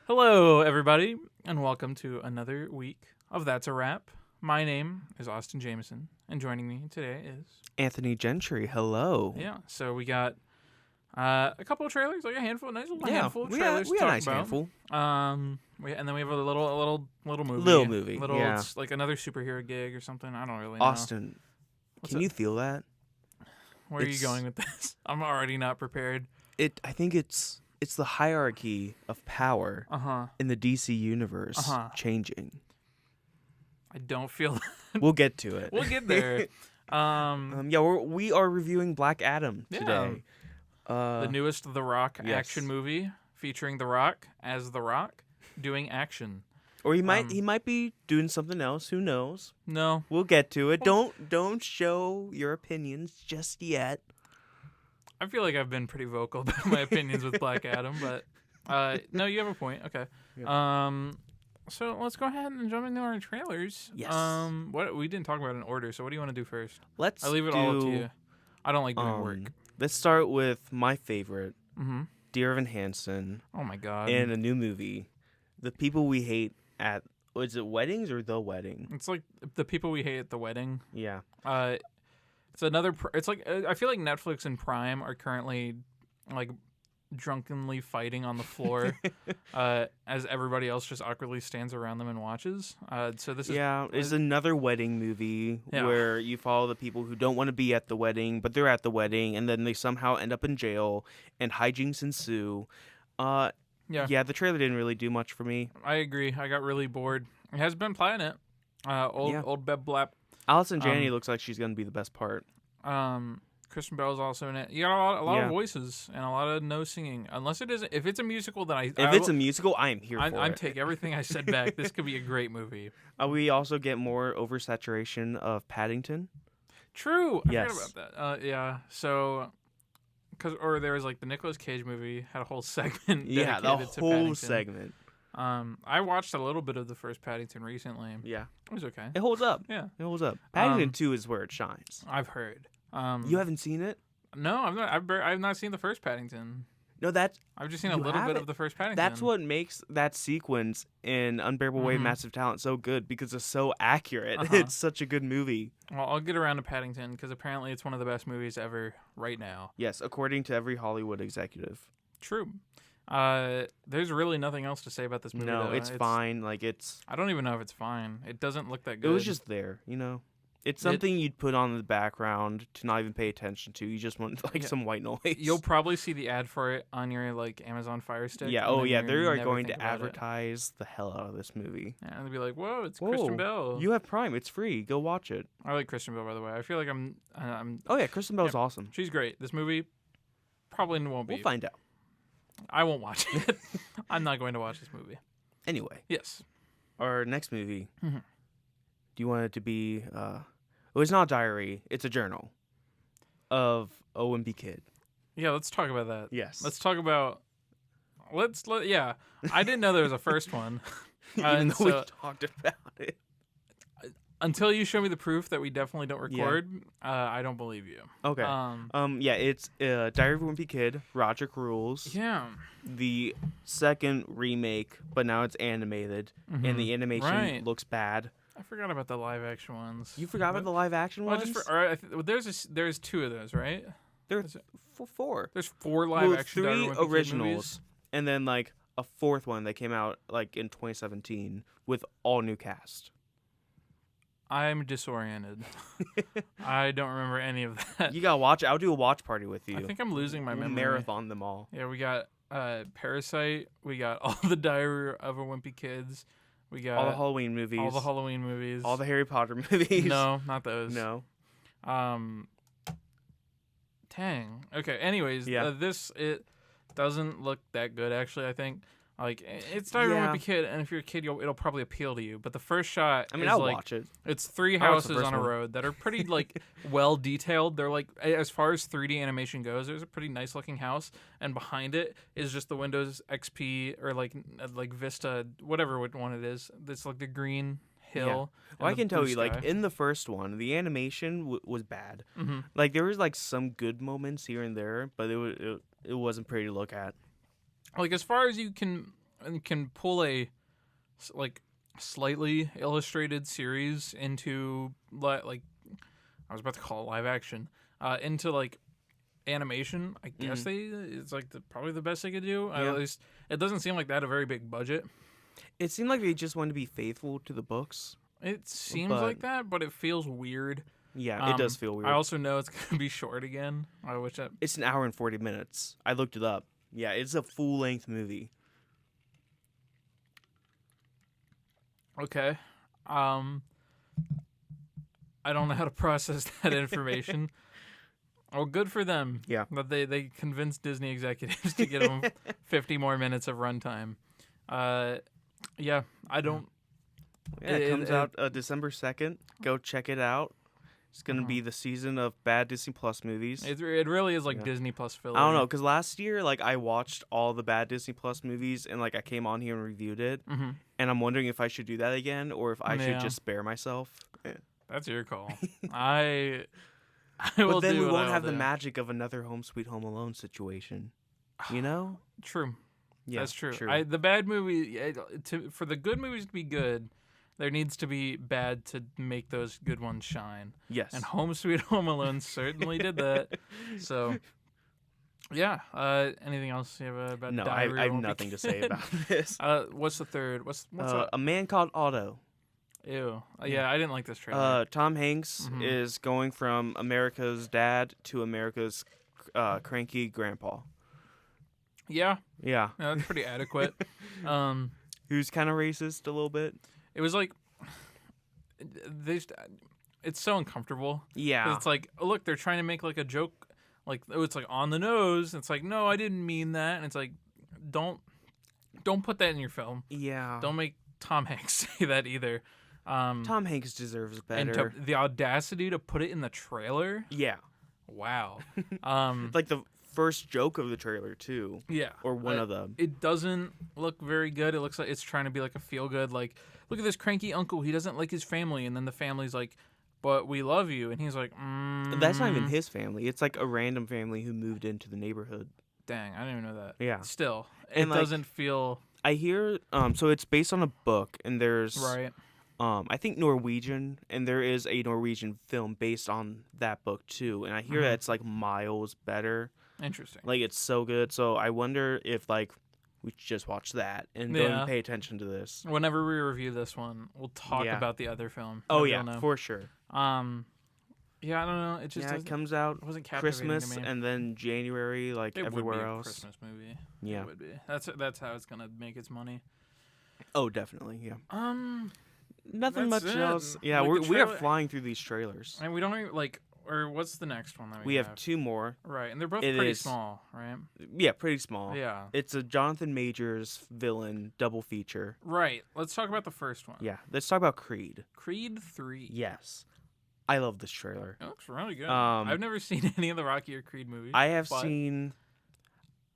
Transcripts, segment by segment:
Hello, everybody, and welcome to another week of That's a Wrap. My name is Austin Jameson, and joining me today is... Anthony Gentry, hello. Yeah, so we got a couple of trailers, like a handful, nice little handful of we trailers got, we to got a talk nice about. handful. And then we have a little movie. Little movie, yeah. It's like another superhero gig or something. I don't really know. Austin, What's can up? you feel that? Where are you going with this? I'm already not prepared. I think it's the hierarchy of power in the DC universe changing. I don't feel that. We'll get to it. We'll get there. We are reviewing Black Adam today. The newest The Rock yes. action movie featuring The Rock as The Rock doing action. Or he might be doing something else. Who knows? No. We'll get to it. Don't show your opinions just yet. I feel like I've been pretty vocal about my opinions with Black Adam, but no, you have a point. Okay. Yeah. So let's go ahead and jump into our trailers. Yes. What we didn't talk about in order, so what do you want to do first? I leave it all up to you. I don't like doing work. Let's start with my favorite, Mm-hmm. Dear Evan Hansen, Oh my god. and a new movie, The People We Hate at, is it Weddings or The Wedding? It's like The People We Hate at the Wedding. Yeah. It's another. It's like I feel like Netflix and Prime are currently like drunkenly fighting on the floor as everybody else just awkwardly stands around them and watches. So this is it's another wedding movie where you follow the people who don't want to be at the wedding, but they're at the wedding, and then they somehow end up in jail, and hijinks ensue. The trailer didn't really do much for me. I agree. I got really bored. It has Ben Platt in it. Old Beb Blap. Allison Janney looks like she's going to be the best part. Christian Bale's also in it. You got a lot of voices and a lot of no singing. Unless it is, if it's a musical, then a musical, I am here for I it. take everything I said back. This could be a great movie. We also get more oversaturation of Paddington. True. I Yes. forgot about that. So, there was like the Nicolas Cage movie had a whole segment. Yeah, the dedicated to whole Paddington. segment. I watched a little bit of the first Paddington recently. Yeah. It was okay. It holds up. Yeah. It holds up. Paddington 2 is where it shines. I've heard. You haven't seen it? No, I've not. I've not seen the first Paddington. No, I've just seen a little bit of the first Paddington. That's what makes that sequence in Unbearable Weight of Massive Talent so good, because it's so accurate. It's such a good movie. Well, I'll get around to Paddington because apparently it's one of the best movies ever right now. Yes, according to every Hollywood executive. True. There's really nothing else to say about this movie. No, though. it's fine. Like I don't even know if it's fine. It doesn't look that good. It was just there, It's something you'd put on in the background to not even pay attention to. You just want some white noise. You'll probably see the ad for it on your Amazon Fire Stick. Yeah. Oh yeah. They are going to advertise the hell out of this movie. Yeah, and they'll be like, "Whoa, it's Christian Bale." You have Prime. It's free. Go watch it. I like Christian Bale, by the way. I feel like I'm. Oh yeah, Kristen Bell's awesome. She's great. This movie probably won't be. We'll find out. I won't watch it. I'm not going to watch this movie. Anyway. Yes. Our next movie. Do you want it to be? It's not a diary. It's a journal of a wimpy kid. Yeah, let's talk about that. Yes. Let's talk about. Yeah. I didn't know there was a first one. Even though we talked about it. Until you show me the proof that we definitely don't record, I don't believe you. Okay. It's Diary of a Wimpy Kid, Roderick Rules. Yeah. The second remake, but now it's animated, and the animation looks bad. I forgot about the live action ones. You forgot about the live action ones? There's two of those, right? There's four. There's 4 live action. 3 originals, and then like a 4th one that came out like in 2017 with all new cast. I'm disoriented. I don't remember any of that. You gotta watch it. I'll do a watch party with you. I think I'm losing my memory. Marathon them all. Yeah, we got Parasite. We got all the Diary of a Wimpy Kids. We got all the Halloween movies. All the Harry Potter movies. No, not those. No. Dang. Okay. Anyways, it doesn't look that good. Actually, I think. Like, it's Diary of a Wimpy Kid, and if you're a kid, it'll probably appeal to you. But the first shot, I'll watch it. It's 3 houses on a road that are pretty like well detailed. They're like, as far as 3D animation goes, there's a pretty nice looking house, and behind it is just the Windows XP or like Vista, whatever one it is. It's like the green hill. Yeah. Well, I can tell you, like in the first one, the animation was bad. Like there was like some good moments here and there, but it wasn't pretty to look at. Like, as far as you can can pull a like slightly illustrated series into like I was about to call it live action into like animation, I guess it's like probably the best they could do. Yeah. At least it doesn't seem like they had a very big budget. It seemed like they just wanted to be faithful to the books. It seems like that, but it feels weird. Yeah, it does feel weird. I also know it's gonna be short again. It's an hour and 40 minutes. I looked it up. Yeah, it's a full-length movie. Okay. I don't know how to process that information. Oh, good for them. Yeah. But they convinced Disney executives to give them 50 more minutes of runtime. Yeah, I don't... Yeah, it comes out December 2nd. Go check it out. It's going to be the season of bad Disney Plus movies. It really is like Disney Plus filler. I don't know, because last year, like, I watched all the bad Disney Plus movies, and, like, I came on here and reviewed it. Mm-hmm. And I'm wondering if I should do that again, or if I should just spare myself. That's your call. I will But then we won't have the magic of another Home Sweet Home Alone situation. You know? True. Yeah, that's true. The bad movie, for the good movies to be good, there needs to be bad to make those good ones shine. Yes. And Home Sweet Home Alone certainly did that. So, yeah. Anything else you have about No, Diary I have nothing to say about this. What's the third? What's A Man Called Otto. Ew. Yeah, I didn't like this trailer. Tom Hanks is going from America's dad to America's cranky grandpa. Yeah. Yeah. That's pretty adequate. Who's kind of racist a little bit. It was like it's so uncomfortable. Yeah. It's like, oh, look, they're trying to make like a joke, like, oh, it's like on the nose. It's like, no, I didn't mean that. And it's like, don't put that in your film. Yeah. Don't make Tom Hanks say that either. Tom Hanks deserves better. And the audacity to put it in the trailer. Yeah. Wow. Like the first joke of the trailer too. Yeah. Or one of them. It doesn't look very good. It looks like it's trying to be like a feel good, like, look at this cranky uncle. He doesn't like his family. And then the family's like, but we love you. And he's like, That's not even his family. It's like a random family who moved into the neighborhood. Dang, I didn't even know that. Yeah. Still, And it doesn't feel... I hear, so it's based on a book, and there's... Right. I think Norwegian, and there is a Norwegian film based on that book too, and I hear that it's like miles better. Interesting. Like it's so good, so I wonder if like we should just watch that and don't even pay attention to this. Whenever we review this one, we'll talk about the other film. Oh yeah, for sure. Yeah, I don't know. It just it comes out wasn't Christmas to me. and then January, like it everywhere would be else. A Christmas movie. Yeah, it would be. That's how it's gonna make its money. Oh, definitely. Yeah. Nothing That's much it. else. Yeah, Like we are flying through these trailers. And we don't even, like, or what's the next one that we have two more. Right, and they're both pretty small, right? Yeah, pretty small. Yeah. It's a Jonathan Majors villain double feature. Right. Let's talk about the first one. Yeah, let's talk about Creed. Creed 3. Yes. I love this trailer. It looks really good. I've never seen any of the Rocky or Creed movies. I have seen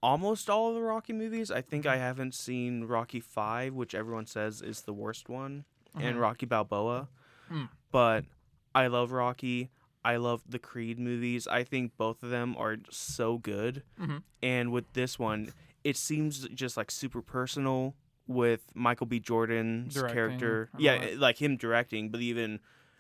almost all of the Rocky movies. I think I haven't seen Rocky 5, which everyone says is the worst one, and Rocky Balboa. But I love Rocky. I love the Creed movies. I think both of them are so good. And with this one, it seems just like super personal with Michael B. Jordan's character. Yeah, like him directing, but even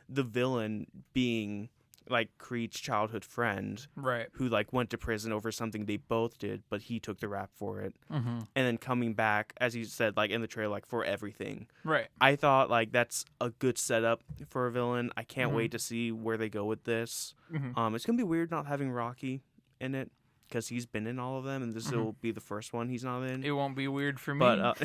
the villain being like Creed's childhood friend, right? Who like went to prison over something they both did, but he took the rap for it, and then coming back, as he said, like in the trailer, like for everything. Right. I thought like that's a good setup for a villain. I can't wait to see where they go with this. It's gonna be weird not having Rocky in it because he's been in all of them, and this will be the first one he's not in. It won't be weird for me, but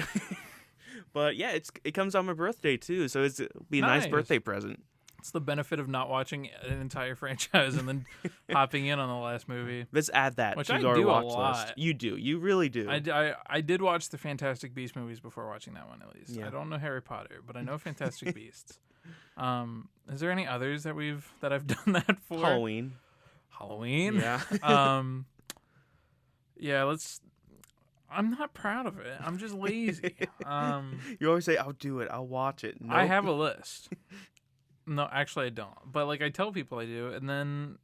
but yeah, it comes on my birthday too, so it'll be a nice birthday present. It's the benefit of not watching an entire franchise and then hopping in on the last movie. Let's add that to our watch list. You do. You really do. I did watch the Fantastic Beasts movies before watching that one, at least. Yeah. I don't know Harry Potter, but I know Fantastic Beasts. Is there any others that I've done that for? Halloween. Yeah. Yeah, I'm not proud of it. I'm just lazy. You always say, I'll do it. I'll watch it. Nope. I have a list. No, actually I don't. But like I tell people I do, and then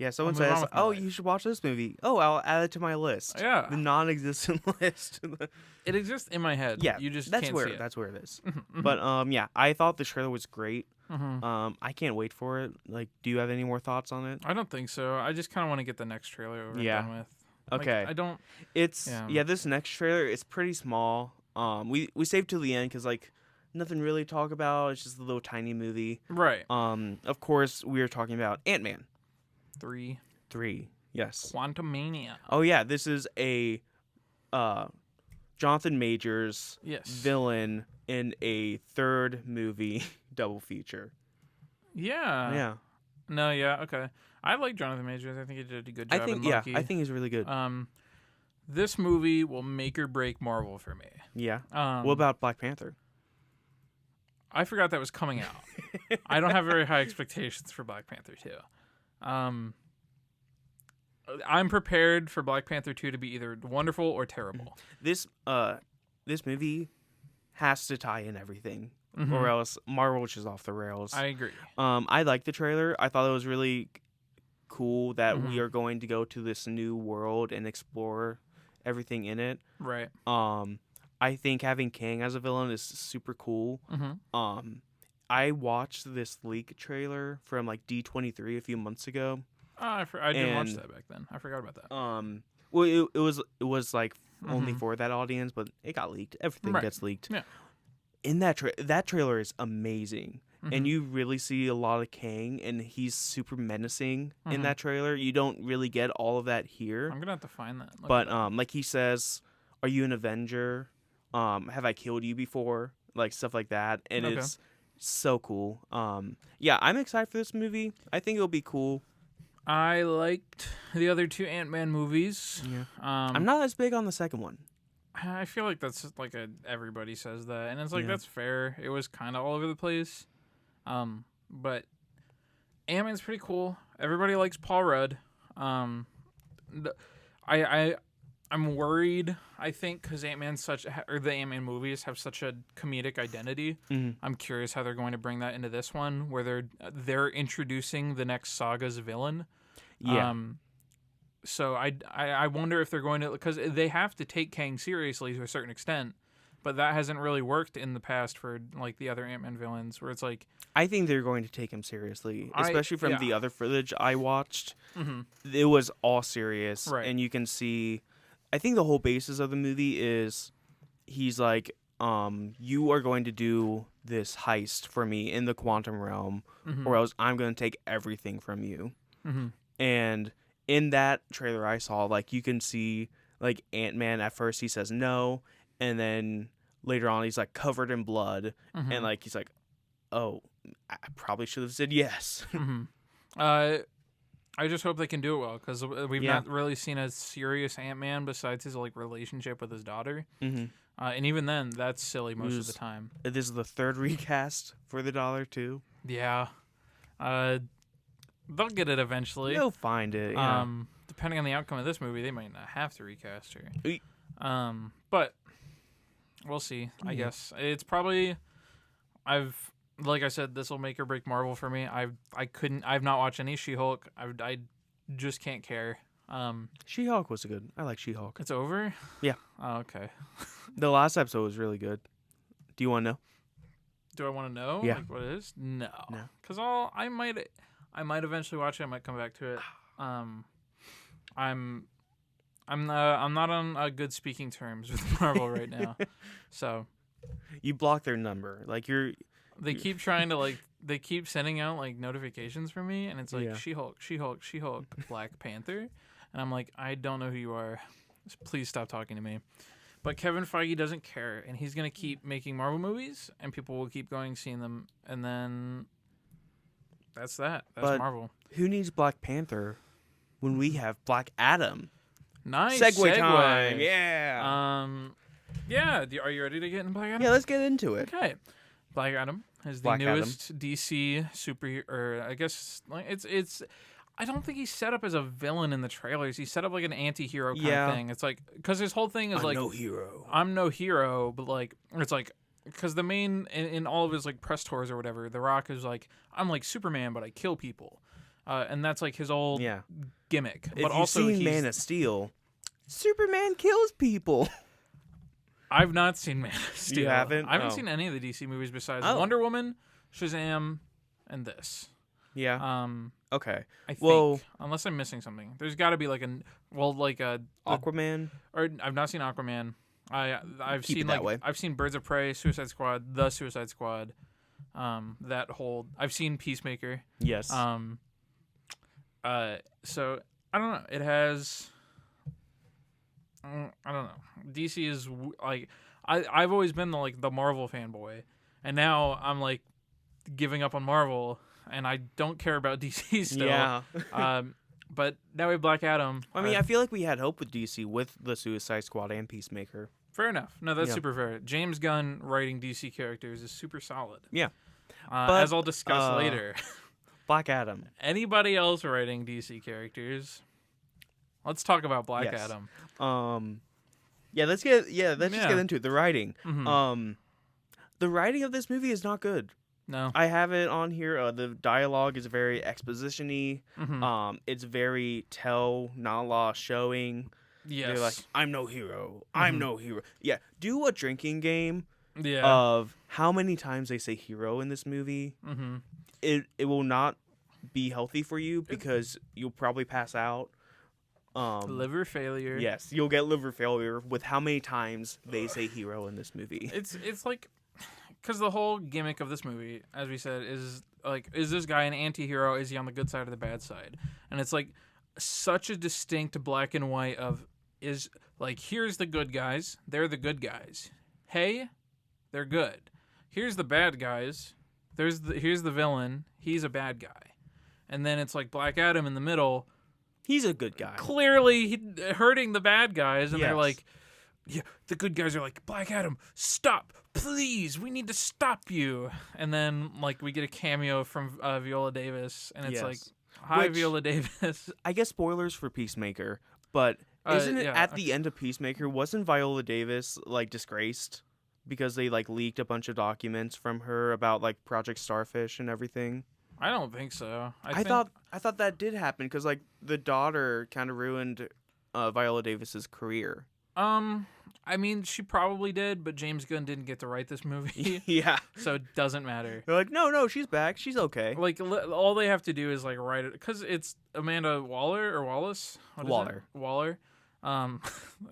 Yeah, someone says, "Oh, you should watch this movie." Oh, I'll add it to my list. Yeah, the non-existent list. It exists in my head. Yeah, you just that's can't where see it. that's where it is. But yeah, I thought the trailer was great. Mm-hmm. I can't wait for it. Like, do you have any more thoughts on it? I don't think so. I just kind of want to get the next trailer over and done with. Okay. I don't. It's this next trailer is pretty small. We saved till the end because like nothing really to talk about. It's just a little tiny movie. Right. Of course we are talking about Ant-Man 3. Yes. Quantumania. Oh yeah, this is a Jonathan Majors villain in a third movie double feature. Yeah. Yeah. No. Yeah. Okay. I like Jonathan Majors. I think he did a good job. I think he's really good. This movie will make or break Marvel for me. Yeah. What about Black Panther? I forgot that was coming out. I don't have very high expectations for Black Panther 2. I'm prepared for Black Panther 2 to be either wonderful or terrible. This movie has to tie in everything, or else Marvel is off the rails. I agree. I liked the trailer. I thought it was really cool that we are going to go to this new world and explore everything in it. Right. I think having Kang as a villain is super cool. I watched this leak trailer from like D23 a few months ago. I didn't watch that back then. I forgot about that. Well, it was like only for that audience, but it got leaked. Everything gets leaked. Yeah. In that trailer is amazing, and you really see a lot of Kang, and he's super menacing in that trailer. You don't really get all of that here. I'm gonna have to find that. But like he says, "Are you an Avenger? Have I killed you before?" Like stuff like that, and it's so cool. Yeah, I'm excited for this movie. I think it'll be cool. I liked the other two Ant-Man movies. Yeah. I'm not as big on the second one. I feel like that's like everybody says that, and it's like that's fair. It was kind of all over the place, but Ant-Man's pretty cool. Everybody likes Paul Rudd. I'm worried. I think because the Ant-Man movies have such a comedic identity. I'm curious how they're going to bring that into this one, where they're introducing the next saga's villain. Yeah. So I wonder if they're going to, because they have to take Kang seriously to a certain extent, but that hasn't really worked in the past for like the other Ant-Man villains, where it's like I think they're going to take him seriously, especially from the other footage I watched. It was all serious, and you can see. I think the whole basis of the movie is he's like, you are going to do this heist for me in the quantum realm, or else I'm going to take everything from you. And in that trailer I saw, like, you can see, like, Ant-Man at first he says no, and then later on he's, like, covered in blood, and, like, he's like, oh, I probably should have said yes. I just hope they can do it well, because we've not really seen a serious Ant-Man besides his like relationship with his daughter, and even then, that's silly most of the time. This is the third recast for the dollar too. Yeah, they'll get it eventually. They'll find it. Yeah. Depending on the outcome of this movie, they might not have to recast her. But we'll see. I guess it's probably. Like I said, this will make or break Marvel for me. I've not watched any She-Hulk. I just can't care. She-Hulk was good. I like She-Hulk. It's over? Yeah. Oh, okay. The last episode was really good. Do you want to know? Do I want to know? Yeah. Like what it is? No. Because I might eventually watch it. I might come back to it. I'm not on good speaking terms with Marvel right now. So. You block their number. Like They keep trying to they keep sending out like notifications for me, and it's like She-Hulk, She-Hulk, She-Hulk, Black Panther, and I'm like, I don't know who you are. Please stop talking to me. But Kevin Feige doesn't care, and he's gonna keep making Marvel movies, and people will keep going seeing them, and then that's that. That's Marvel. Who needs Black Panther when we have Black Adam? Nice segue time. Yeah. Yeah. Are you ready to get into Black Adam? Yeah, let's get into it. Okay. Black Adam is the newest DC superhero. Or I guess it's. I don't think he's set up as a villain in the trailers. He's set up like an anti-hero kind of thing. It's like because his whole thing is no hero. I'm no hero, but like it's like because the main in all of his like press tours or whatever, The Rock is like I'm like Superman, but I kill people. and that's like his old gimmick. If but you've seen Man of Steel, Superman kills people. I've not seen Man of Steel. You haven't? I haven't seen any of the DC movies besides Wonder Woman, Shazam, and this. Yeah. Okay. I think, unless I'm missing something, there's got to be like Aquaman. Or I've not seen Aquaman. I've Keep seen it that way. I've seen Birds of Prey, Suicide Squad, The Suicide Squad. I've seen Peacemaker. Yes. So I don't know. It has. I don't know. DC is like I've always been the Marvel fanboy, and now I'm like giving up on Marvel, and I don't care about DC still. Yeah. But now we have Black Adam. I mean, I feel like we had hope with DC with the Suicide Squad and Peacemaker. Fair enough. No, that's super fair. James Gunn writing DC characters is super solid. Yeah. But, as I'll discuss later. Black Adam. Anybody else writing DC characters? Let's talk about Black Adam. Let's just get into it. The writing. Mm-hmm. The writing of this movie is not good. No. I have it on here. The dialogue is very exposition-y. Mm-hmm. It's very not a lot showing. Yes. They're like, I'm no hero. I'm no hero. Yeah. Do a drinking game Yeah. of how many times they say hero in this movie. Mm-hmm. It will not be healthy for you because you'll probably pass out. Liver failure. Yes, you'll get liver failure with how many times they say hero in this movie. It's like, because the whole gimmick of this movie, as we said, is like, is this guy an anti-hero? Is he on the good side or the bad side? And it's like such a distinct black and white of, is like, here's the good guys, they're the good guys. Hey, they're good. Here's the bad guys. Here's the villain. He's a bad guy. And then it's like Black Adam in the middle. He's a good guy. Clearly hurting the bad guys, and they're like, yeah, the good guys are like, Black Adam, stop, please, we need to stop you. And then like we get a cameo from Viola Davis, and it's like, hi, Viola Davis. I guess spoilers for Peacemaker, but isn't it at the end of Peacemaker, wasn't Viola Davis like disgraced because they like leaked a bunch of documents from her about like Project Starfish and everything? I don't think so. I thought that did happen because like the daughter kind of ruined Viola Davis's career. I mean, she probably did, but James Gunn didn't get to write this movie. Yeah. So it doesn't matter. They're like, no, she's back. She's okay. Like, all they have to do is like write it, because it's Amanda Waller or Wallace. Waller. Waller.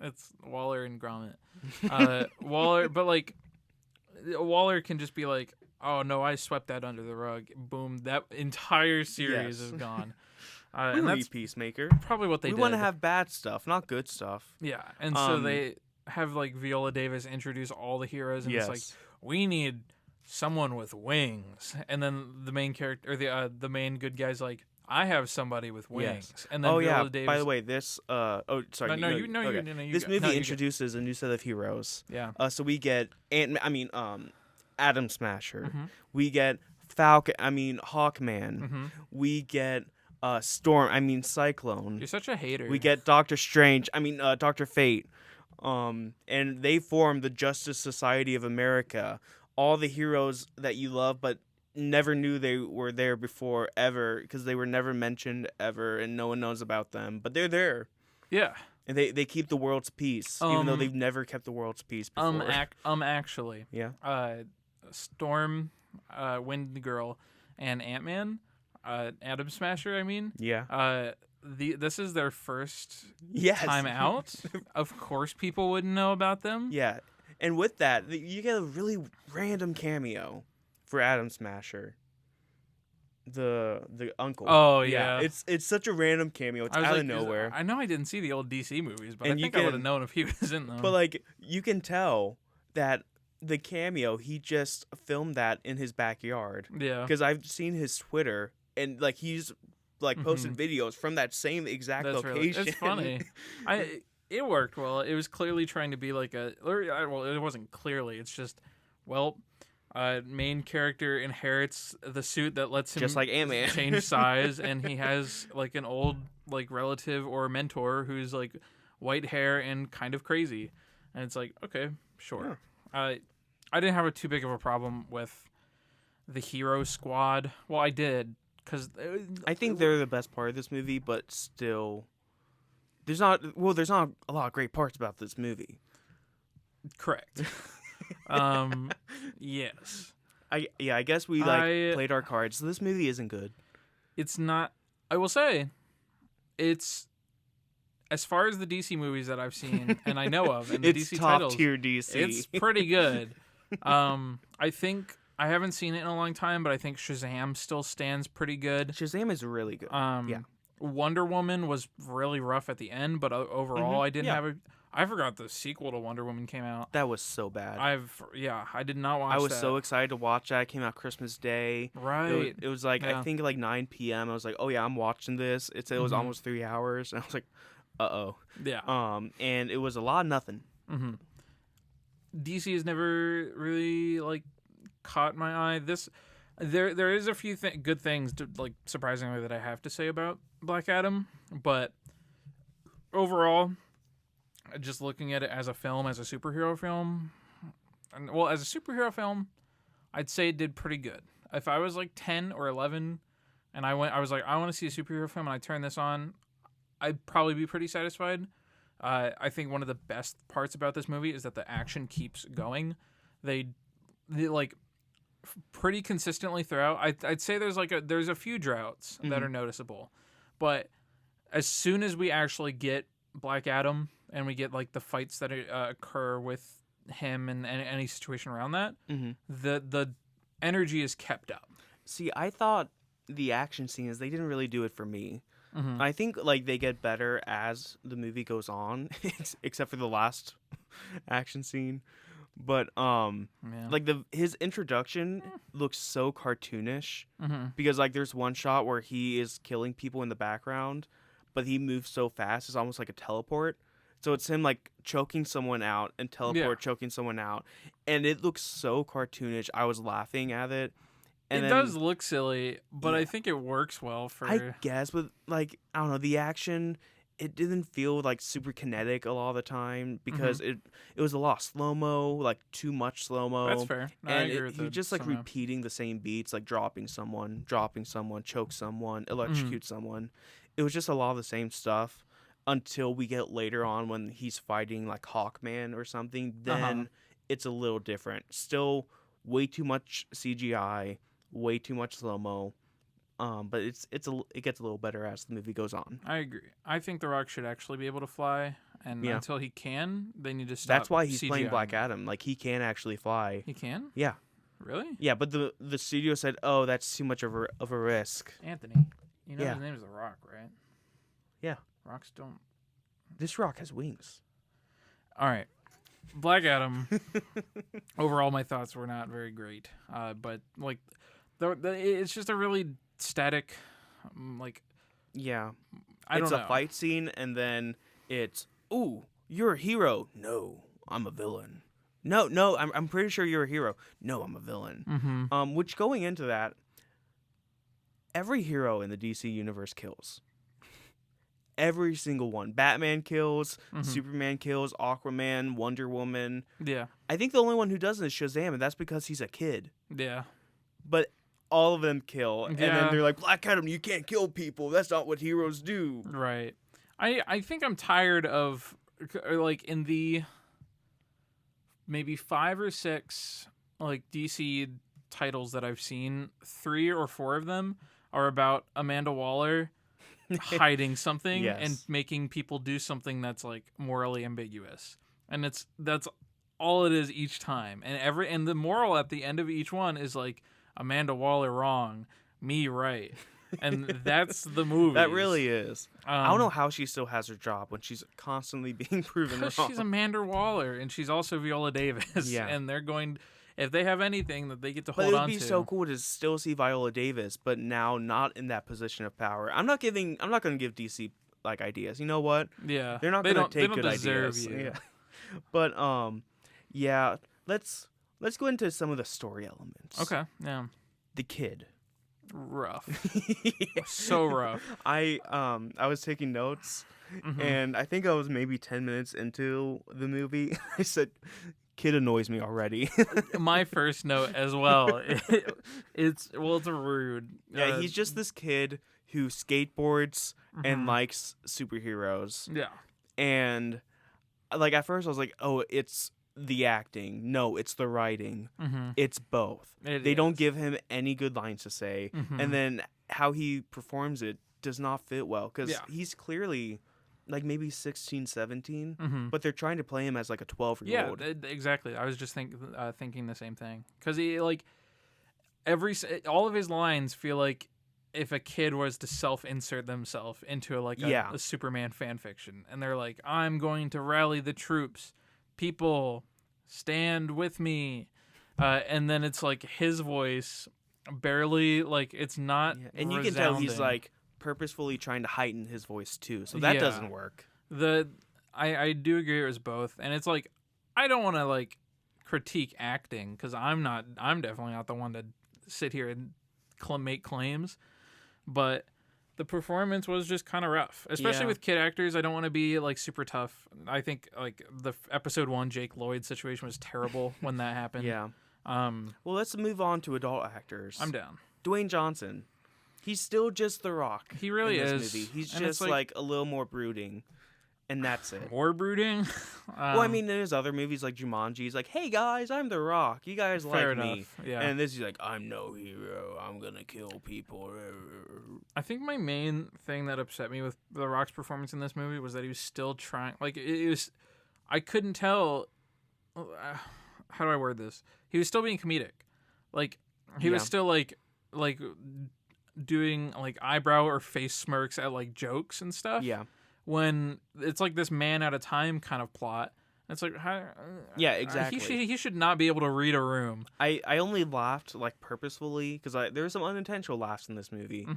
It's Waller and Gromit. Waller, but like, Waller can just be like, oh no, I swept that under the rug. Boom, that entire series is gone. And that's Peacemaker. Probably what they did. We want to have bad stuff, not good stuff. Yeah, and so they have like Viola Davis introduce all the heroes, and it's like, we need someone with wings. And then the main character, or the main good guy's like, I have somebody with wings. Yes. And then Viola Davis. By the way, this this movie introduces a new set of heroes. Yeah. So we get Atom Smasher. Mm-hmm. We get Hawkman. Mm-hmm. We get Storm. Cyclone. You're such a hater. We get Doctor Strange. Dr. Fate. And they form the Justice Society of America. All the heroes that you love, but never knew they were there before ever, because they were never mentioned ever, and no one knows about them. But they're there. Yeah. And they keep the world's peace, even though they've never kept the world's peace before. Actually. Yeah. Storm, Wind Girl, and Ant-Man, Atom Smasher, I mean. Yeah. This is their first yes. time out. Of course people wouldn't know about them. Yeah. And with that, you get a really random cameo for Atom Smasher. The uncle. Oh, yeah. It's such a random cameo. It's out of nowhere. I know I didn't see the old DC movies, but I think I would have known if he was in them. But, like, you can tell that the cameo, he just filmed that in his backyard. Yeah. Because I've seen his Twitter, and, like, he's, like, posted videos from that same exact location. It's funny. It worked well. It was clearly trying to be like it wasn't clearly. It's just, main character inherits the suit that lets him just like Ant-Man change size, and he has like an old like relative or mentor who's like white hair and kind of crazy, and it's like, okay, sure. Yeah. I didn't have too big of a problem with the hero squad. Well, I did because I think they're the best part of this movie, but still, there's not a lot of great parts about this movie. Correct. Yes. I guess we played our cards. So this movie isn't good. It's not. I will say, it's as far as the DC movies that I've seen and I know of, and the it's DC top titles, tier DC. it's pretty good. I think I haven't seen it in a long time, but I think Shazam still stands pretty good. Shazam is really good. Yeah. Wonder Woman was really rough at the end, but overall, I didn't have a. I forgot the sequel to Wonder Woman came out. That was so bad. I did not watch. I was so excited to watch that. It came out Christmas Day. Right. It was like I think like 9 p.m. I was like, oh yeah, I'm watching this. It was almost 3 hours, and I was like, uh-oh. Yeah. And it was a lot of nothing. Mm-hmm. DC has never really like caught my eye. There is a few good things, surprisingly, that I have to say about Black Adam, but overall, just looking at it as a film, as a superhero film, as a superhero film, I'd say it did pretty good. If I was like 10 or 11 and I was like, I want to see a superhero film, and I turned this on, I'd probably be pretty satisfied. I think one of the best parts about this movie is that the action keeps going. They like pretty consistently throughout. I'd say there's a few droughts that are noticeable, but as soon as we actually get Black Adam and we get like the fights that occur with him and any situation around that, the energy is kept up. See, I thought the action scenes, they didn't really do it for me. I think like they get better as the movie goes on, except for the last action scene. But like his introduction looks so cartoonish because like there's one shot where he is killing people in the background, but he moves so fast it's almost like a teleport. So it's him like choking someone out and choking someone out, and it looks so cartoonish. I was laughing at it. And it does look silly, but I think it works well for. I guess, but like I don't know, the action, it didn't feel like super kinetic a lot of the time because it was a lot of slow mo, like too much slow mo. That's fair. And he just like repeating the same beats, like dropping someone, choke someone, electrocute someone. It was just a lot of the same stuff until we get later on when he's fighting like Hawkman or something. Then it's a little different. Still way too much CGI. Way too much slow mo, but it gets a little better as the movie goes on. I agree. I think The Rock should actually be able to fly, and until he can, they need to stop. That's why he's playing Black Adam. Like he can actually fly. He can? Yeah. Really? Yeah, but the studio said, "Oh, that's too much of a risk." Anthony, you know his name is The Rock, right? Yeah. Rocks don't. This rock has wings. All right. Black Adam. Overall, my thoughts were not very great, but like. It's just a really static, like... Yeah. I don't know. It's a fight scene, and then it's, ooh, you're a hero. No, I'm a villain. No, I'm pretty sure you're a hero. No, I'm a villain. Which, going into that, every hero in the DC universe kills. Every single one. Batman kills, Superman kills, Aquaman, Wonder Woman. Yeah. I think the only one who doesn't is Shazam, and that's because he's a kid. Yeah. But... all of them kill, and then they're like, Black Adam, you can't kill people. That's not what heroes do. Right. I think I'm tired of, like, in the maybe 5 or 6, like, DC titles that I've seen, 3 or 4 of them are about Amanda Waller hiding something and making people do something that's, like, morally ambiguous. And that's all it is each time. And the moral at the end of each one is, like, Amanda Waller wrong, me right, and that's the movie. That really is. I don't know how she still has her job when she's constantly being proven wrong. She's Amanda Waller, and she's also Viola Davis. Yeah, and they're going. If they have anything that they get to hold on to, it would be so cool to still see Viola Davis, but now not in that position of power. I'm not going to give DC like ideas. You know what? Yeah, they're not going to take good ideas. You. Yeah, but yeah, Let's go into some of the story elements. Okay, yeah. The kid. Rough. So rough. I was taking notes, and I think I was maybe 10 minutes into the movie. I said, kid annoys me already. My first note as well. It's rude. Yeah, he's just this kid who skateboards and likes superheroes. Yeah. And like at first I was like, oh, it's the acting. No, it's the writing. It's both. They don't give him any good lines to say. And then how he performs it does not fit well because he's clearly like maybe 16, 17, but they're trying to play him as like a 12-year-old. Yeah, exactly. I was just thinking the same thing because he like all of his lines feel like if a kid was to self-insert themselves into a Superman fan fiction, and they're like, I'm going to rally the troops, people stand with me, and then it's like his voice barely like it's not and you resounding. can tell he's like purposefully trying to heighten his voice too, so that doesn't work. I do agree it was both, and it's like I don't want to like critique acting because I'm definitely not the one to sit here and make claims, but the performance was just kind of rough, especially with kid actors. I don't want to be like super tough. I think like the episode 1 Jake Lloyd situation was terrible when that happened. Yeah. Well, let's move on to adult actors. I'm down. Dwayne Johnson. He's still just The Rock. He really in is. this movie. He's just like a little more brooding, and that's it. More brooding? Well, I mean, in his other movies like Jumanji, he's like, "Hey guys, I'm The Rock. You guys like me?" Yeah. And this he's like, "I'm no hero. I'm gonna kill people." I think my main thing that upset me with The Rock's performance in this movie was that he was still trying. Like it was, I couldn't tell. How do I word this? He was still being comedic. Like he was still like doing like eyebrow or face smirks at like jokes and stuff. Yeah. When it's like this man at a time kind of plot. It's like, yeah, exactly. He should not be able to read a room. I only laughed like purposefully because there were some unintentional laughs in this movie,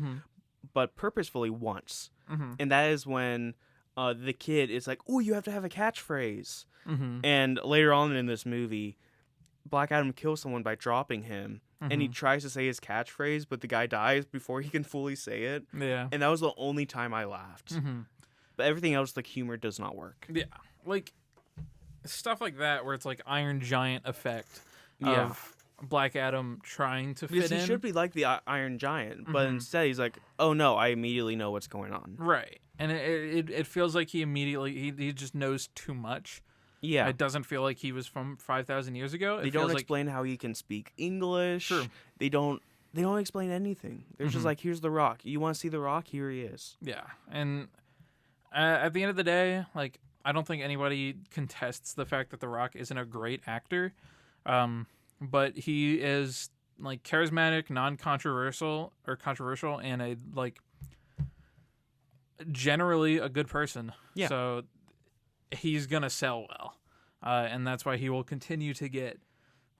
but purposefully once, and that is when the kid is like, "Oh, you have to have a catchphrase," and later on in this movie, Black Adam kills someone by dropping him. And he tries to say his catchphrase, but the guy dies before he can fully say it. Yeah. And that was the only time I laughed. But everything else, like, humor does not work. Yeah. Like, stuff like that where it's like Iron Giant effect of Black Adam trying to fit in. He should be like the Iron Giant, but instead he's like, oh no, I immediately know what's going on. Right. And it feels like he just knows too much. Yeah. It doesn't feel like he was from 5,000 years ago. They don't explain how he can speak English. True. They don't explain anything. They're just like, here's The Rock. You want to see The Rock? Here he is. Yeah. And at the end of the day, like, I don't think anybody contests the fact that The Rock isn't a great actor. But he is like charismatic, non-controversial or controversial, and a like generally a good person. Yeah. So he's gonna sell well, and that's why he will continue to get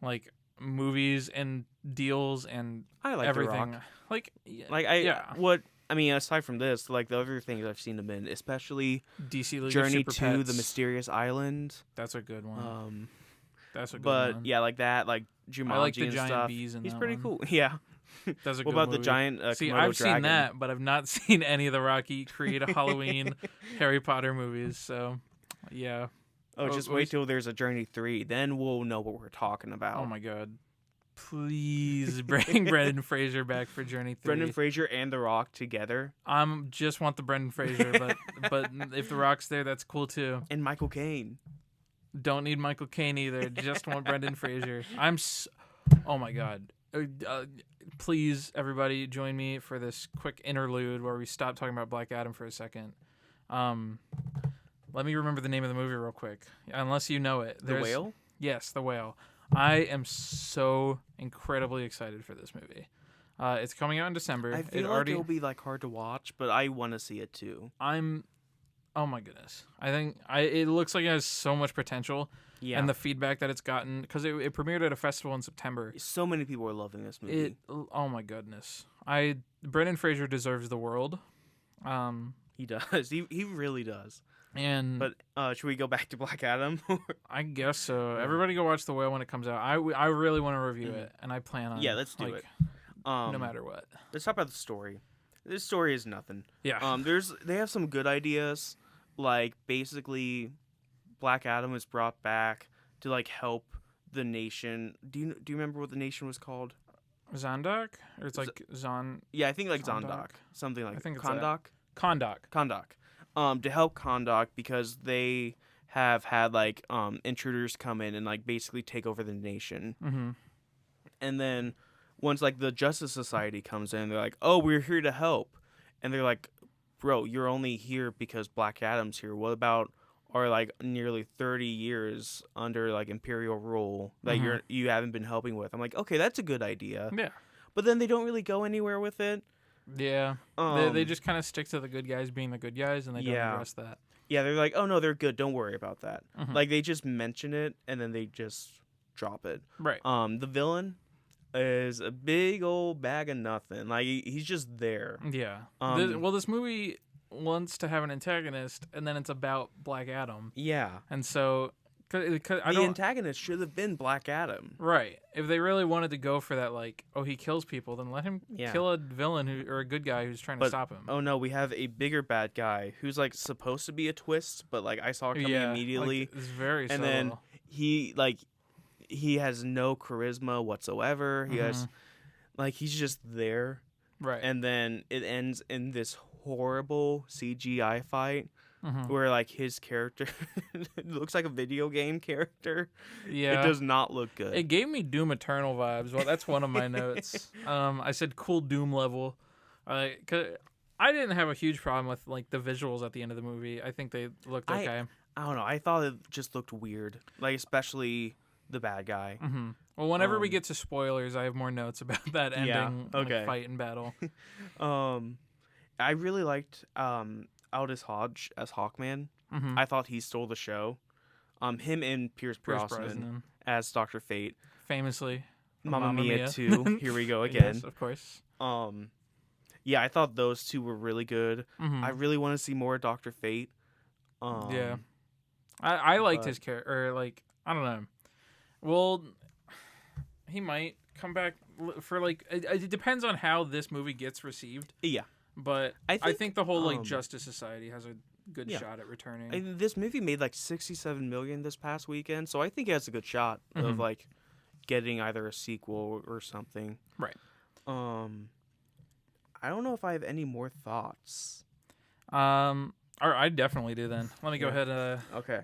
like movies and deals and I like everything. The Rock. What I mean, aside from this, like the other things I've seen him in, especially DC League Journey to Super the Mysterious Island. That's a good one. That's a good one. But yeah, like that, like Jumanji I like the and giant stuff. bees in He's that pretty one. cool. Yeah. That's a what good about movie. the giant See, Komodo I've dragon? seen that, but I've not seen any of the Rocky create a Halloween Harry Potter movies. So, yeah. Oh, just wait till there's a Journey 3. Then we'll know what we're talking about. Oh, my God. Please bring Brendan Fraser back for Journey 3. Brendan Fraser and The Rock together. Just want the Brendan Fraser, but if The Rock's there, that's cool too. And Michael Caine. Don't need Michael Caine either. Just want Brendan Fraser. Oh my God. Please, everybody, join me for this quick interlude where we stop talking about Black Adam for a second. Let me remember the name of the movie real quick, unless you know it. The Whale? Yes, The Whale. I am so incredibly excited for this movie. It's coming out in December. I feel like it'll be like hard to watch, but I want to see it too. Oh my goodness! I think it looks like it has so much potential. Yeah. And the feedback that it's gotten, because it premiered at a festival in September. So many people are loving this movie. Oh my goodness! Brendan Fraser deserves the world. He does. He really does. But should we go back to Black Adam? I guess so. Yeah. Everybody go watch The Whale when it comes out. I really want to review it, and I plan on. Yeah, let's do it. No matter what. Let's talk about the story. This story is nothing. Yeah. They have some good ideas, like basically, Black Adam is brought back to like help the nation. Do you remember what the nation was called? Zondak? Or it's like Zon... Yeah, I think like Zondak. Something like I think it's Kahndaq? Kahndaq. To help Kahndaq because they have had like intruders come in and like basically take over the nation. Mm-hmm. And then once like the Justice Society comes in, they're like, "Oh, we're here to help." And they're like, "Bro, you're only here because Black Adam's here. What about our like nearly 30 years under like imperial rule that you haven't been helping with?" I'm like, "Okay, that's a good idea." Yeah. But then they don't really go anywhere with it. Yeah. They just kind of stick to the good guys being the good guys, and they don't address that. Yeah, they're like, "Oh no, they're good. Don't worry about that." Like they just mention it and then they just drop it. Right. The villain is a big old bag of nothing. Like he's just there. Yeah. This movie wants to have an antagonist, and then it's about Black Adam. Yeah. And so, the antagonist should have been Black Adam. Right. If they really wanted to go for that, like, oh, he kills people, then let him kill a villain or a good guy who's trying to stop him. Oh no, we have a bigger bad guy who's like supposed to be a twist, but like I saw it coming immediately. Like, it's very subtle. And then he has no charisma whatsoever. He has like he's just there. Right. And then it ends in this horrible CGI fight where like his character looks like a video game character. Yeah. It does not look good. It gave me Doom Eternal vibes. Well, that's one of my notes. I said cool Doom level. 'Cause I didn't have a huge problem with like the visuals at the end of the movie. I think they looked okay. I don't know. I thought it just looked weird. Like especially the bad guy. Well, whenever we get to spoilers, I have more notes about that ending like, fight and battle. I really liked Aldous Hodge as Hawkman. I thought he stole the show. Him and Pierce Brosnan as Dr. Fate. Famously. Mamma Mia 2. Here we go again. Yes, of course. Yeah, I thought those two were really good. I really want to see more Dr. Fate. Yeah. I liked his character. Or, like, I don't know. Well, he might come back for, like... It depends on how this movie gets received. Yeah. But I think the whole like Justice Society has a good shot at returning. This movie made like $67 million this past weekend, so I think it has a good shot of like getting either a sequel or something. Right. I don't know if I have any more thoughts. I definitely do then. Let me go ahead. Okay.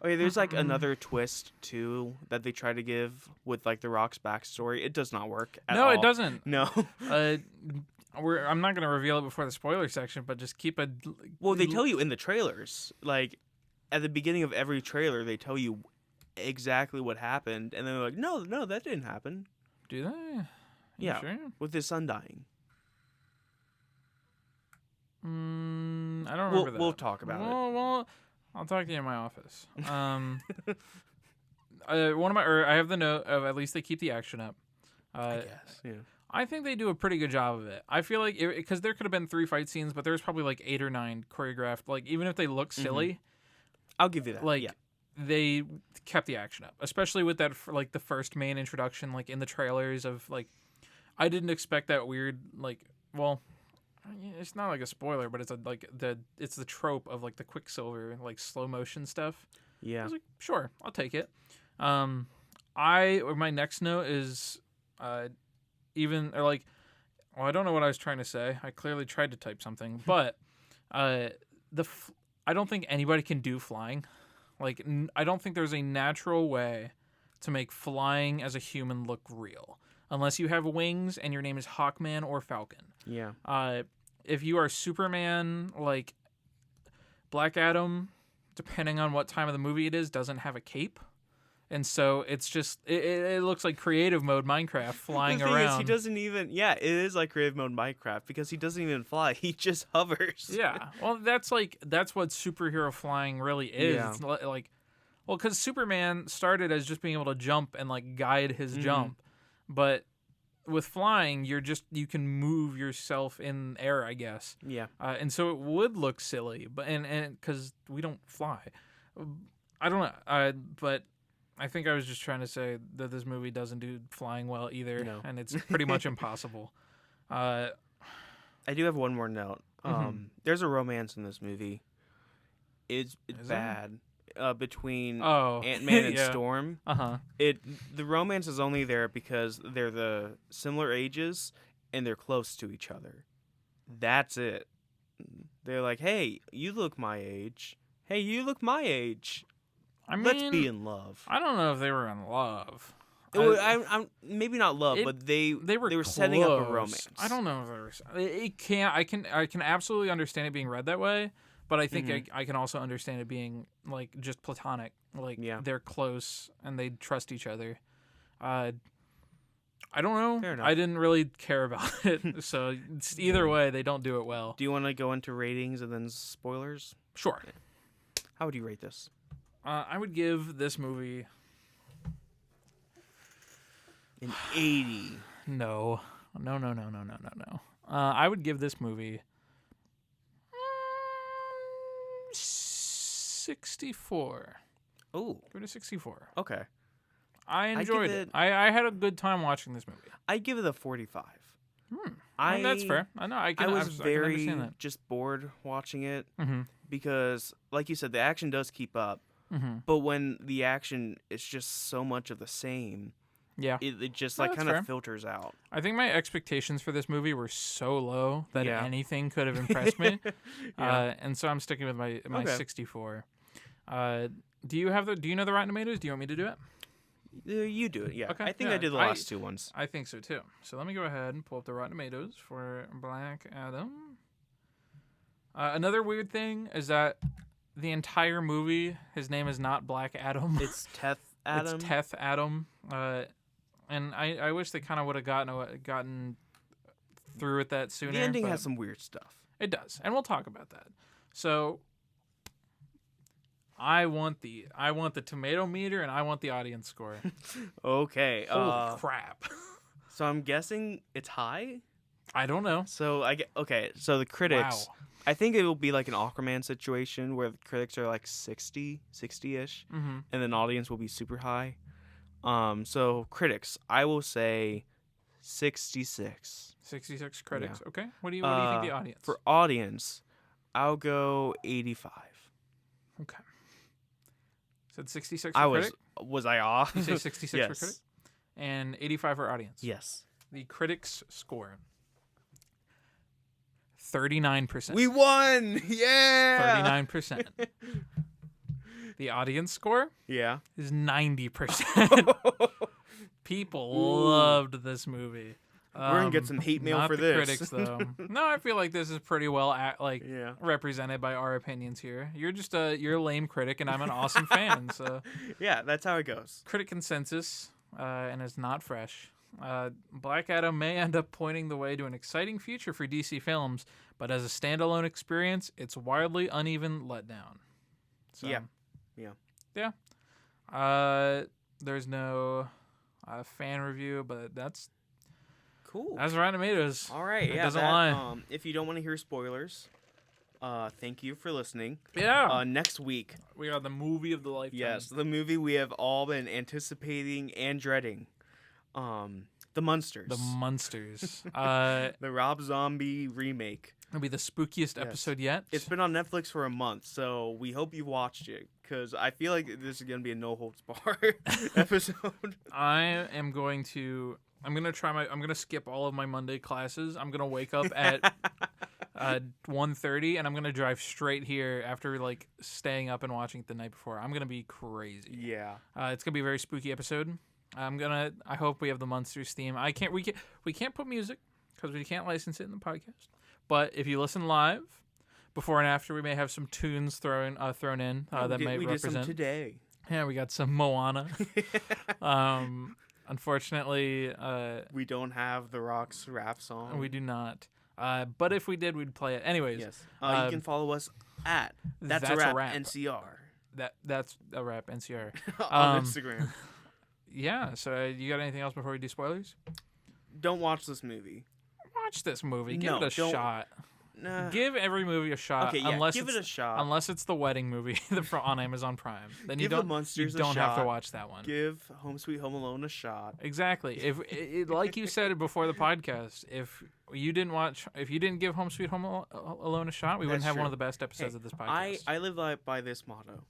Okay, there's like another twist too that they try to give with like The Rock's backstory. It does not work at all. No, it doesn't. No. I'm not going to reveal it before the spoiler section, but just keep a... Well, they tell you in the trailers. Like, at the beginning of every trailer, they tell you exactly what happened, and then they're like, no, that didn't happen. Do they? Yeah, sure? with his son dying. I don't remember that. We'll talk about it. Well, I'll talk to you in my office. I have the note of at least they keep the action up. I guess, yeah. I think they do a pretty good job of it. I feel like because there could have been 3 fight scenes, but there's probably like 8 or 9 choreographed. Like even if they look silly, I'll give you that. Like they kept the action up, especially with that like the first main introduction, like in the trailers of like I didn't expect that weird like it's not like a spoiler, but it's it's the trope of like the Quicksilver like slow motion stuff. Yeah, I was like, sure, I'll take it. My next note is I don't know what I was trying to say. I clearly tried to type something, but I don't think anybody can do flying. Like I don't think there's a natural way to make flying as a human look real, unless you have wings and your name is Hawkman or Falcon. Yeah. If you are Superman, like Black Adam, depending on what time of the movie it is, doesn't have a cape. And so it's just it looks like creative mode Minecraft flying the thing around. Is he doesn't even it is like creative mode Minecraft because he doesn't even fly. He just hovers. Yeah. Well, that's what superhero flying really is. Yeah. It's because Superman started as just being able to jump and like guide his jump, but with flying you can move yourself in air, I guess. Yeah. And so it would look silly, but and because we don't fly, I don't know. But I think I was just trying to say that this movie doesn't do flying well either, and it's pretty much impossible. I do have one more note. There's a romance in this movie. It's bad. between Ant-Man and Storm. The romance is only there because they're the similar ages and they're close to each other. That's it. They're like, hey, you look my age. Hey, you look my age. Let's be in love. I don't know if they were in love. I'm maybe not love, but they were setting up a romance. I don't know if they were. I can absolutely understand it being read that way, but I think I can also understand it being like just platonic. Like they're close and they trust each other. I don't know. Fair enough. I didn't really care about it, so either way, they don't do it well. Do you want to go into ratings and then spoilers? Sure. How would you rate this? I would give this movie an 80. No. I would give this movie 64. Oh. Give it a 64. Okay. I enjoyed it. I had a good time watching this movie. I'd give it a 45. That's fair. I know. I was very understand that. just bored watching it because, like you said, the action does keep up. But when the action is just so much of the same, it just kind of filters out. I think my expectations for this movie were so low that anything could have impressed me, and so I'm sticking with my 64. Do you know the Rotten Tomatoes? Do you want me to do it? You do it, yeah. Okay, I think I did the last two ones. I think so too. So let me go ahead and pull up the Rotten Tomatoes for Black Adam. Another weird thing is that the entire movie, his name is not Black Adam. It's Teth Adam. It's Teth Adam. And I wish they kind of would have gotten through with that sooner. The ending has some weird stuff. It does, and we'll talk about that. So I want the tomato meter and I want the audience score. Okay. Holy crap. So I'm guessing it's high? I don't know. So so the critics, I think it will be like an Aquaman situation where the critics are like 60-ish, and then audience will be super high. So critics, I will say 66. 66 critics. Yeah. Okay. What do you think the audience? For audience, I'll go 85. Okay. Said 66 for critic? Was I off? You say 66 yes. for critic? And 85 for audience? Yes. The critics score 39%. We won! Yeah! 39%. The audience score? Yeah. Is 90%. People loved this movie. We're going to get some hate mail for this. Not the critics, though. No, I feel like this is pretty well represented by our opinions here. You're just you're a lame critic, and I'm an awesome fan. So yeah, that's how it goes. Critic consensus, and it's not fresh. Black Adam may end up pointing the way to an exciting future for DC Films, but as a standalone experience, it's wildly uneven letdown. So, yeah. There's no fan review, but that's cool. That's Rotten Tomatoes. All right, it doesn't lie. If you don't want to hear spoilers, thank you for listening. Yeah. Next week we got the movie of the lifetime. Yes, the movie we have all been anticipating and dreading. The Munsters. The Munsters. The Rob Zombie remake. It'll be the spookiest episode yet. It's been on Netflix for a month, so we hope you watched it, because I feel like this is going to be a no-holds-barred episode. I'm going to skip all of my Monday classes. I'm going to wake up at 1:30, and I'm going to drive straight here after staying up and watching it the night before. I'm going to be crazy. Yeah. It's going to be a very spooky episode. I hope we have the Munsters theme. We can't put music because we can't license it in the podcast. But if you listen live, before and after, we may have some tunes thrown in that might represent. We did some today. Yeah, we got some Moana. Unfortunately, we don't have The Rock's rap song. We do not. But if we did, we'd play it. Anyways. Yes. You can follow us at That's a Rap NCR. That's a Rap NCR. On Instagram. Yeah, so you got anything else before we do spoilers? Don't watch this movie. Watch this movie. Give it a shot. Nah. Give every movie a shot. Okay, yeah, give it a shot. Unless it's the wedding movie on Amazon Prime. Then you don't have to watch that one. Give Home Sweet Home Alone a shot. Exactly. If like you said before the podcast, if you didn't give Home Sweet Home Alone a shot, we wouldn't have one of the best episodes of this podcast. I live by this motto.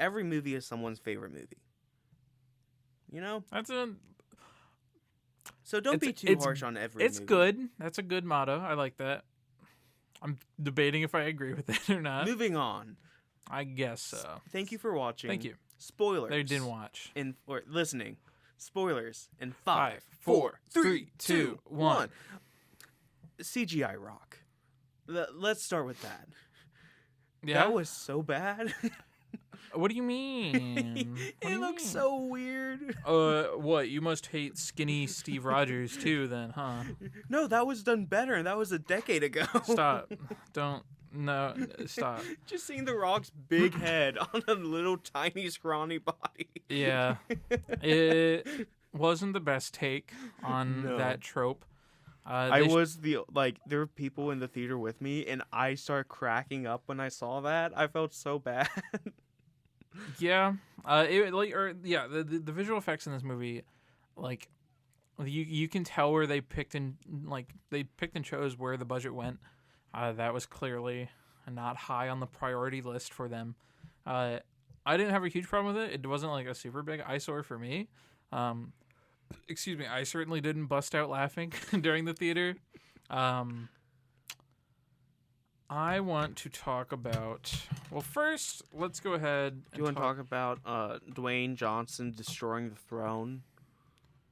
every movie is someone's favorite movie. You know? So don't be too harsh on every movie. It's good. That's a good motto. I like that. I'm debating if I agree with it or not. Moving on. I guess so. Thank you for watching. Thank you. Spoilers. They didn't watch. Or listening. Spoilers in 5, 4, 3, 2, 1. CGI Rock. Let's start with that. Yeah? That was so bad. What do you mean? It looks so weird. What? You must hate skinny Steve Rogers too, then, huh? No, that was done better, and that was a decade ago. Stop. No, stop. Just seeing The Rock's big head on a little tiny scrawny body. Yeah. It wasn't the best take on that trope. There were people in the theater with me, and I started cracking up when I saw that. I felt so bad. Yeah. The visual effects in this movie, like, you can tell where they picked and chose where the budget went. That was clearly not high on the priority list for them. I didn't have a huge problem with it. It wasn't like a super big eyesore for me. Excuse me. I certainly didn't bust out laughing during the theater. I want to talk about... Well, first, let's go ahead and Do you want to talk about Dwayne Johnson destroying the throne?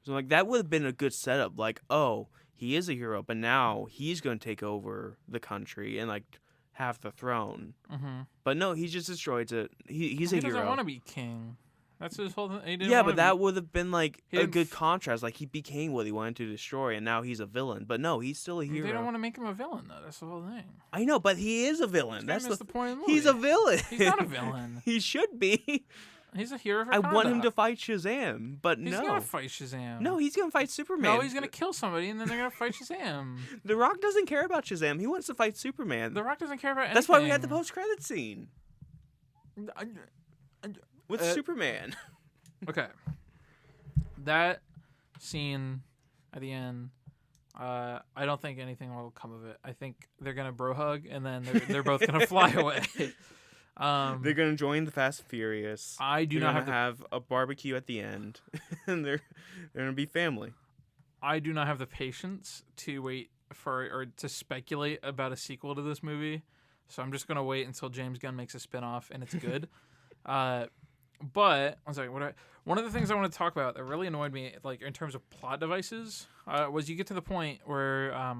So, like, that would have been a good setup. Like, oh, he is a hero, but now he's going to take over the country and, like, have the throne. Mm-hmm. But no, he just destroys it. He's a hero. He doesn't want to be king. That's his whole thing. Yeah, but that would have been, like, a good contrast. Like, he became what he wanted to destroy, and now he's a villain. But no, he's still a hero. They don't want to make him a villain, though. That's the whole thing. I know, but he is a villain. That's the point of the movie. He's a villain. He's not a villain. He should be. He's a hero for I want him to fight Shazam, but no. He's going to fight Shazam. No, he's going to fight Superman. No, he's going to kill somebody, and then they're going to fight Shazam. The Rock doesn't care about Shazam. He wants to fight Superman. The Rock doesn't care about anything. That's why we had the post-credit scene. With Superman. Okay. That scene at the end, I don't think anything will come of it. I think they're going to bro hug, and then they're both going to fly away. They're going to join the Fast and Furious. I do not have a barbecue at the end, and they're going to be family. I do not have the patience to wait or to speculate about a sequel to this movie, so I'm just going to wait until James Gunn makes a spinoff and it's good. But I'm sorry. One of the things I want to talk about that really annoyed me, like in terms of plot devices, was you get to the point where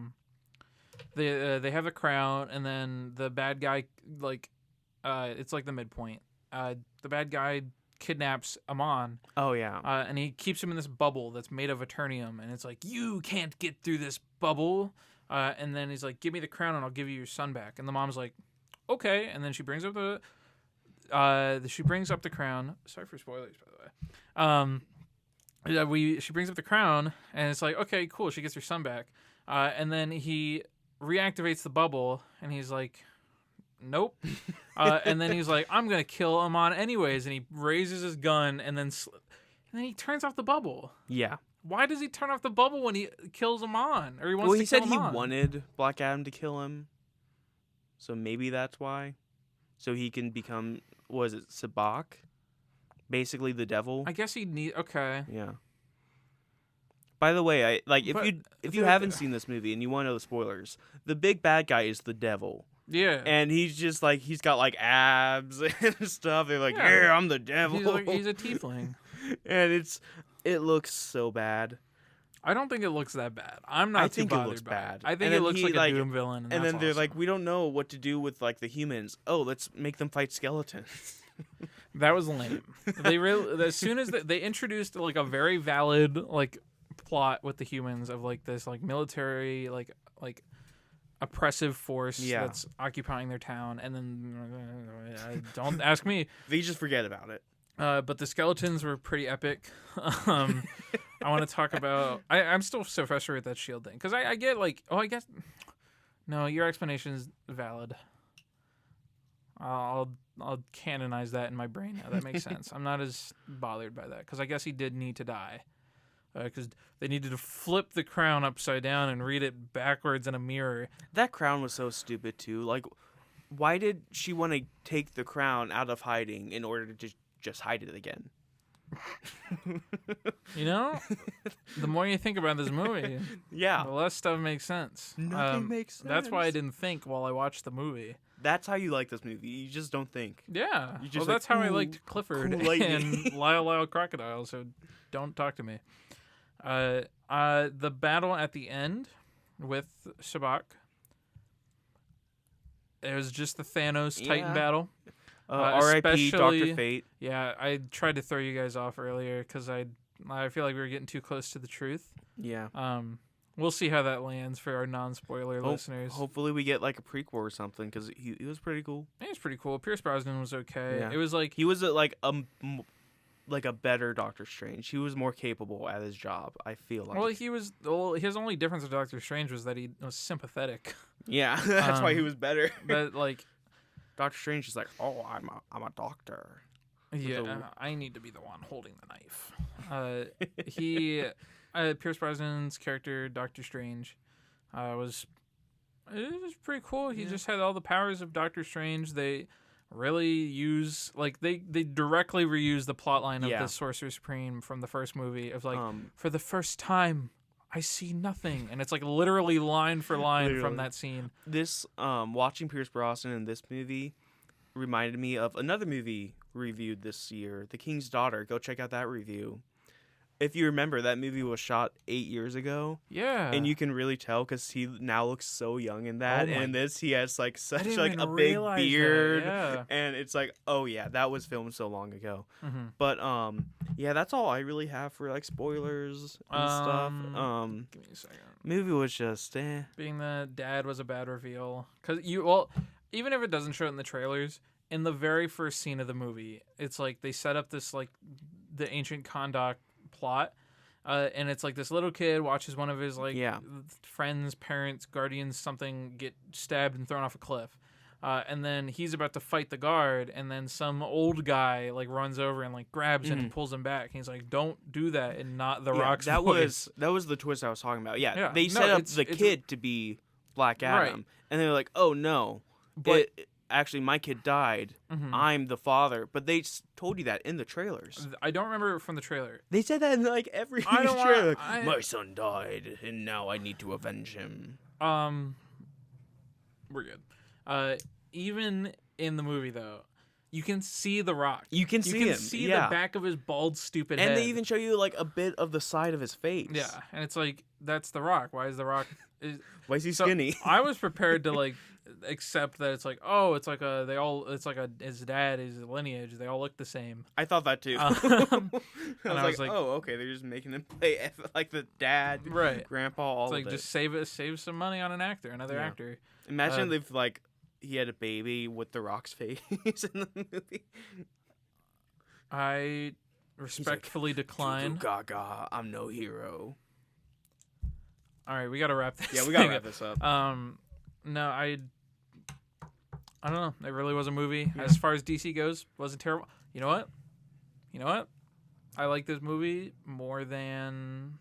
they have the crown, and then the bad guy, like, it's like the midpoint. The bad guy kidnaps Amon. Oh yeah. And he keeps him in this bubble that's made of Eternium, and it's like, you can't get through this bubble. And then he's like, give me the crown and I'll give you your son back. And the mom's like, okay. And then she brings up the crown. Sorry for spoilers, by the way. She brings up the crown, and it's like, okay, cool. She gets her son back. And then he reactivates the bubble, and he's like, nope. And then he's like, I'm gonna kill Amon anyways, and he raises his gun, and then he turns off the bubble. Yeah. Why does he turn off the bubble when he kills Amon? Or he wants to kill Amon? Well, he said he wanted Black Adam to kill him, so maybe that's why. So he can become, was it Sabak? Basically the devil. I guess okay. Yeah. By the way, if you haven't seen this movie and you want to know the spoilers, the big bad guy is the devil. Yeah. And he's just like, he's got like abs and stuff. They're like, yeah, I'm the devil. He's a tiefling. And it looks so bad. I don't think it looks that bad. I'm not too bothered by it. I think it looks like a Doom villain. And then they're like, we don't know what to do with like the humans. Oh, let's make them fight skeletons. That was lame. They really, as soon as they introduced like a very valid like plot with the humans of like this like military like oppressive force that's occupying their town, and then don't ask me. They just forget about it. But the skeletons were pretty epic. I want to talk about... I'm still so frustrated with that shield thing. Because I get like... Oh, I guess... No, your explanation is valid. I'll canonize that in my brain now. That makes sense. I'm not as bothered by that. Because I guess he did need to die. Because they needed to flip the crown upside down and read it backwards in a mirror. That crown was so stupid, too. Like, why did she want to take the crown out of hiding in order to just hide it again? You know, the more you think about this movie, yeah, the less stuff makes sense. Nothing makes sense. That's why I didn't think while I watched the movie. That's how you like this movie. You just don't think. Yeah. You just that's how I liked Clifford and Lyle Crocodile, so don't talk to me. The battle at the end with Sabacc, it was just the Thanos Titan battle. R.I.P. Dr. Fate. Yeah, I tried to throw you guys off earlier because I feel like we were getting too close to the truth. Yeah. We'll see how that lands for our non-spoiler listeners. Hopefully we get like a prequel or something because he was pretty cool. He was pretty cool. Pierce Brosnan was okay. Yeah. It was like he was like a better Doctor Strange. He was more capable at his job, I feel like. Well, his only difference with Doctor Strange was that he was sympathetic. Yeah, that's why he was better. But like Doctor Strange is like, "Oh, I'm a doctor." Yeah, I need to be the one holding the knife. Pierce Brosnan's character, Doctor Strange, was pretty cool. He just had all the powers of Doctor Strange. They really use they directly reuse the plotline of the Sorcerer Supreme from the first movie of for the first time I see nothing, and it's like literally line for line from that scene. This watching Pierce Brosnan in this movie reminded me of another movie reviewed this year, The King's Daughter. Go check out that review. If you remember, that movie was shot 8 years ago. Yeah. And you can really tell because he now looks so young in that. And in this, he has like such like a big beard. Yeah. And it's like, oh yeah, that was filmed so long ago. Mm-hmm. But yeah, that's all I really have for like spoilers and stuff. Give me a second. Movie was just Being the dad was a bad reveal. Because even if it doesn't show it in the trailers, in the very first scene of the movie, it's like they set up this like the ancient Kahndaq plot, and it's like this little kid watches one of his friends, parents, guardians, something get stabbed and thrown off a cliff, and then he's about to fight the guard, and then some old guy like runs over and like grabs him and pulls him back. And he's like, "Don't do that!" And not the Rock's voice. That was the twist I was talking about. Yeah. They set up the kid to be Black Adam, and they're like, "Oh no!" But actually, my kid died. Mm-hmm. I'm the father. But they told you that in the trailers. I don't remember it from the trailer. They said that in like every trailer. My son died, and now I need to avenge him. We're good. Even in the movie, though, you can see the Rock. You can see him. See the back of his bald, stupid head. And they even show you like a bit of the side of his face. Yeah, and it's like, that's the Rock. Why is the Rock... Why is he skinny? I was prepared to like accept that it's like, oh, it's like his dad, his lineage, they all look the same. I thought that too. I was like, oh, okay, they're just making him play like the dad, grandpa, all of it. It's like just save some money on another actor. Imagine if like he had a baby with the Rock's face in the movie. I respectfully decline. Gaga, I'm no hero. All right, we got to wrap this. Yeah, we got to wrap this up. No, I don't know. It really was a movie. Yeah. As far as DC goes, wasn't terrible. You know what? I like this movie more than...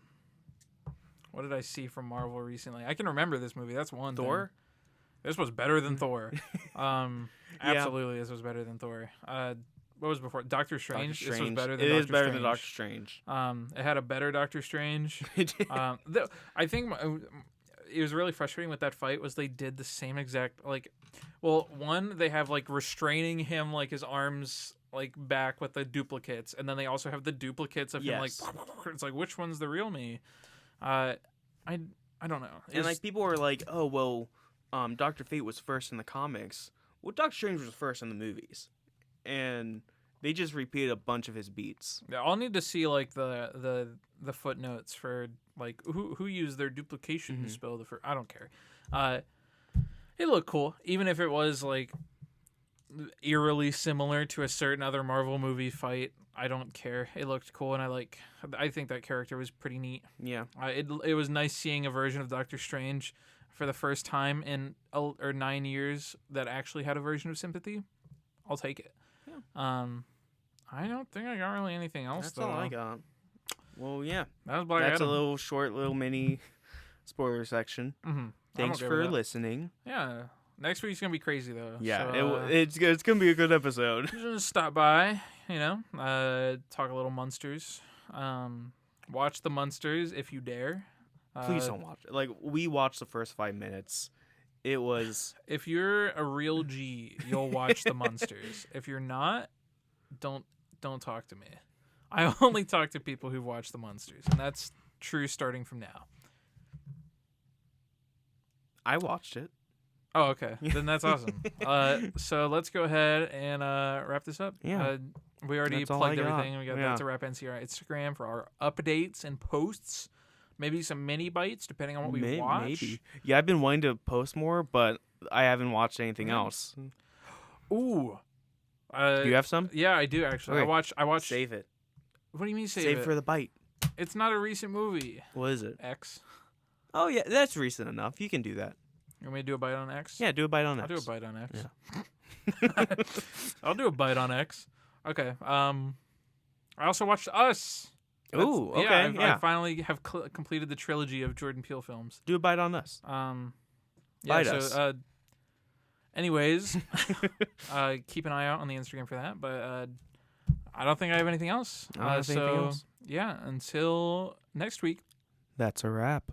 What did I see from Marvel recently? I can remember this movie. That's one Thor? Thing. This was better than Thor. Absolutely, this was better than Thor. What was before? Doctor Strange. This was better than Doctor Strange. It is better than Doctor Strange. It had a better Doctor Strange. I think it was really frustrating with that fight was they did the same exact one, they have like restraining him like his arms like back with the duplicates, and then they also have the duplicates of him like it's like, which one's the real me? I don't know. And like people were like, oh well, Dr. Fate was first in the comics. Well, Doctor Strange was first in the movies. And they just repeated a bunch of his beats. Yeah, I'll need to see like the footnotes for like who used their duplication spell. I don't care. It looked cool, even if it was like eerily similar to a certain other Marvel movie fight. I don't care. It looked cool, and I think that character was pretty neat. Yeah. It was nice seeing a version of Doctor Strange for the first time in 9 years that actually had a version of sympathy. I'll take it. Yeah. I don't think I got really anything else. That's all I got. Well, yeah. That was Black That's Adam. a little short, little mini spoiler section. Mm-hmm. Thanks for listening. Yeah. Next week's gonna be crazy though. Yeah, so, it's gonna be a good episode. Just stop by, talk a little Munsters. Watch the Munsters if you dare. Please don't watch it. Like, we watched the first 5 minutes. It was... If you're a real G, you'll watch the Munsters. If you're not, don't talk to me. I only talk to people who've watched the Munsters, and that's true starting from now. I watched it. Oh, okay. Then that's awesome. So let's go ahead and wrap this up. Yeah. We already plugged everything. We got That's a Wrap NCR Instagram for our updates and posts. Maybe some mini bites, depending on what we watch. Maybe. Yeah, I've been wanting to post more, but I haven't watched anything else. Ooh. Do you have some? Yeah, I do, actually. Okay. I watched... Save it. What do you mean save it? Save for the bite. It's not a recent movie. What is it? X. Oh, yeah, that's recent enough. You can do that. You want me to do a bite on X? Yeah, do a bite on X. I'll do a bite on X. Yeah. I'll do a bite on X. Okay. I also watched Us. Ooh, okay. I finally have completed the trilogy of Jordan Peele films. Do a bite on Us. Bite us. Anyways, keep an eye out on the Instagram for that. But I don't think I have anything else. I don't have anything else. Yeah, until next week. That's a wrap.